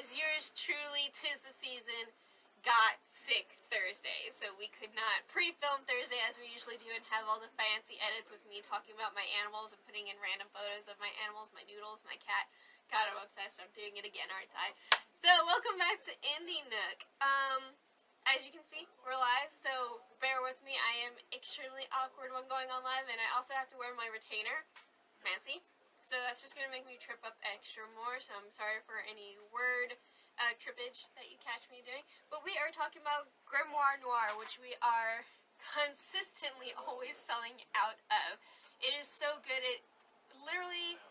guys, yours truly, 'tis the season, got sick Thursday, so we could not pre-film Thursday as we usually do and have all the fancy edits with me talking about my animals and putting in random photos of my animals, my noodles, my cat. God, I'm obsessed. I'm doing it again, aren't I? So, welcome back to Indie Nook. As you can see, we're live, so bear with me. I am extremely awkward when going on live, and I also have to wear my retainer. Fancy. So that's just going to make me trip up extra more, so I'm sorry for any word trippage that you catch me doing. But we are talking about Grimoire Noir, which we are consistently always selling out of. It is so good. It literally,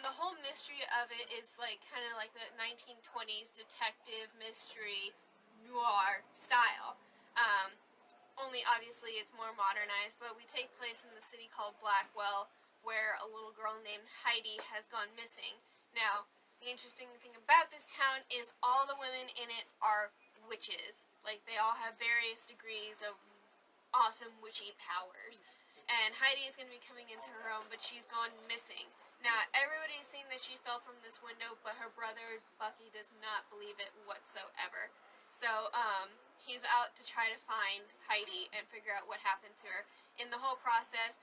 the whole mystery of it is like kind of like the 1920s detective mystery noir style. Only obviously it's more modernized, but we take place in the city called Blackwell, where a little girl named Heidi has gone missing. Now, the interesting thing about this town is all the women in it are witches. Like, they all have various degrees of awesome witchy powers. And Heidi is going to be coming into her own, but she's gone missing. Now, everybody's seen that she fell from this window, but her brother, Bucky, does not believe it whatsoever. So, he's out to try to find Heidi and figure out what happened to her. In the whole process,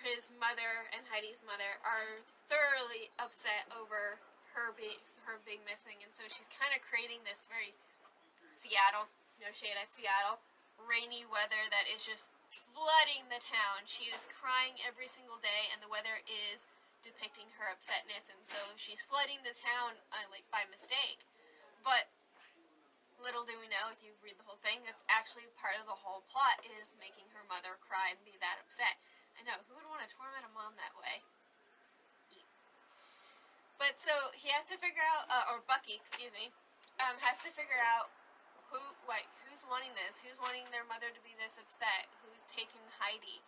his mother and Heidi's mother are thoroughly upset over her being missing, and so she's kind of creating this very Seattle, no shade at Seattle, rainy weather that is just flooding the town. She is crying every single day, and the weather is depicting her upsetness, and so she's flooding the town like by mistake. But little do we know, if you read the whole thing, that's actually part of the whole plot, is making her mother cry and be that upset. I know, who would want to torment a mom that way? But so, he has to figure out, or Bucky, excuse me, has to figure out who's wanting this, who's wanting their mother to be this upset, who's taking Heidi,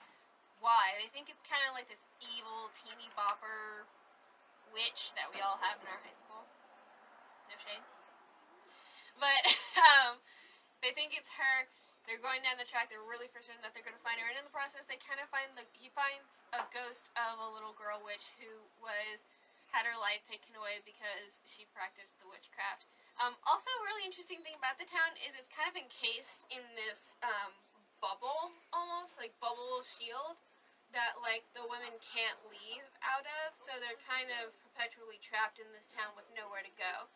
why. They think it's kind of like this evil, teeny bopper witch that we all have in our high school. No shade. But, they think it's her. They're going down the track, they're really for certain that they're going to find her, and in the process they kind of he finds a ghost of a little girl witch who had her life taken away because she practiced the witchcraft. Also, a really interesting thing about the town is it's kind of encased in this, bubble, almost, like bubble shield, that, like, the women can't leave out of, so they're kind of perpetually trapped in this town with nowhere to go.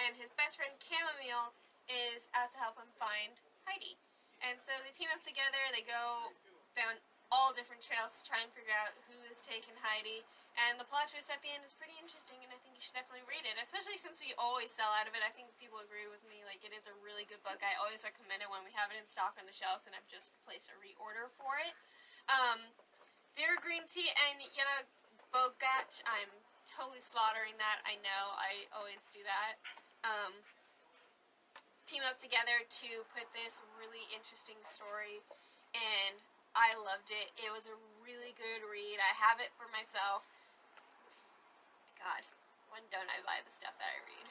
And his best friend, Chamomile, is out to help him find Heidi. And so they team up together, they go down all different trails to try and figure out who has taken Heidi, and the plot twist at the end is pretty interesting, and I think you should definitely read it, especially since we always sell out of it. I think people agree with me, like, it is a really good book. I always recommend it when we have it in stock on the shelves, and I've just placed a reorder for it. Beer, green tea, and Yena Bogach, I'm totally slaughtering that, I know, I always do that. Team up together to put this really interesting story, and I loved it. It was a really good read. I have it for myself. God, when don't I buy the stuff that I read?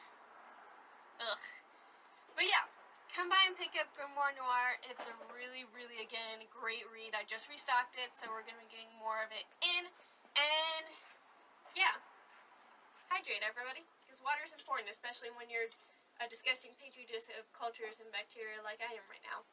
Ugh. But yeah, come by and pick up Grimoire Noir. It's a really, really, again, great read. I just restocked it, so we're going to be getting more of it in, and yeah, hydrate everybody, because water is important, especially when you're a disgusting petri dish of cultures and bacteria like I am right now.